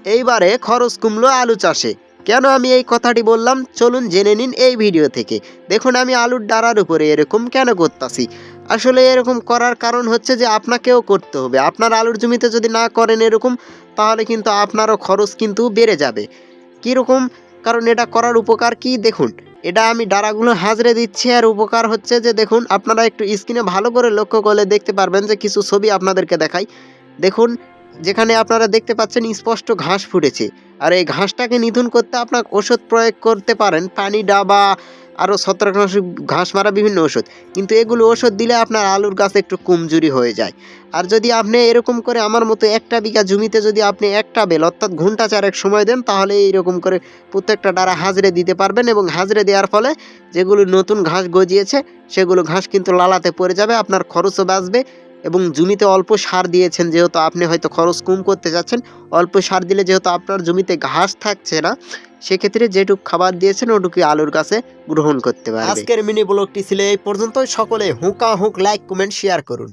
এইবারে খরচ কমলো আলু চাষে। কেন আমি এই কথাটি বললাম চলুন জেনে নিন এই ভিডিও থেকে। দেখুন আমি আলুর ডাঁড়ার উপরে এরকম কেন করতেছি। আসলে এরকম করার কারণ হচ্ছে যে আপনাকেও করতে হবে। আপনার আলুর জমিতে যদি না করেন এরকম, তাহলে কিন্তু আপনারও খরচ কিন্তু বেড়ে যাবে। কীরকম? কারণ এটা করার উপকার কি দেখুন। এটা আমি ডাঁড়াগুলো হাজরে দিচ্ছি, আর উপকার হচ্ছে যে দেখুন আপনারা একটু স্ক্রিনে ভালো করে লক্ষ্য করলে দেখতে পারবেন যে কিছু ছবি আপনাদেরকে দেখাই। দেখুন, যেখানে আপনারা দেখতে পাচ্ছেন স্পষ্ট ঘাস ফুটেছে। আর এই ঘাসটাকে নিধন করতে আপনার ওষুধ প্রয়োগ করতে পারেন, পানি ডাবা আরও ছত্রাকনাশক, ঘাস মারা বিভিন্ন ওষুধ। কিন্তু এগুলো ওষুধ দিলে আপনার আলুর গাছ একটু কমজোরি হয়ে যায়। আর যদি আপনি এরকম করে আমার মতো 1 বিঘা জমিতে যদি আপনি 1 বেল অর্থাৎ ঘন্টা 4 সময় দেন, তাহলে এইরকম করে প্রত্যেকটা ডাঁড়া হাজরে দিতে পারবেন, এবং হাজরে দেওয়ার ফলে যেগুলো নতুন ঘাস গজিয়েছে সেগুলো ঘাস কিন্তু লালাতে পড়ে যাবে, আপনার খরচও বাঁচবে। এবং জমিতে অল্প সার দিয়েছেন, যেহেতু আপনি হয়তো খরচ কম করতে যাচ্ছেন, অল্প সার দিলে যেহেতু আপনার জমিতে ঘাস থাকছে না, সেক্ষেত্রে যেটুকু খাবার দিয়েছেন ওটুকুই আলুর গাছে গ্রহণ করতে পারবে। আজকের মিনি ব্লগটি ছিল এই পর্যন্ত। সকলে হুঁকা হুঁক লাইক কমেন্ট শেয়ার করুন।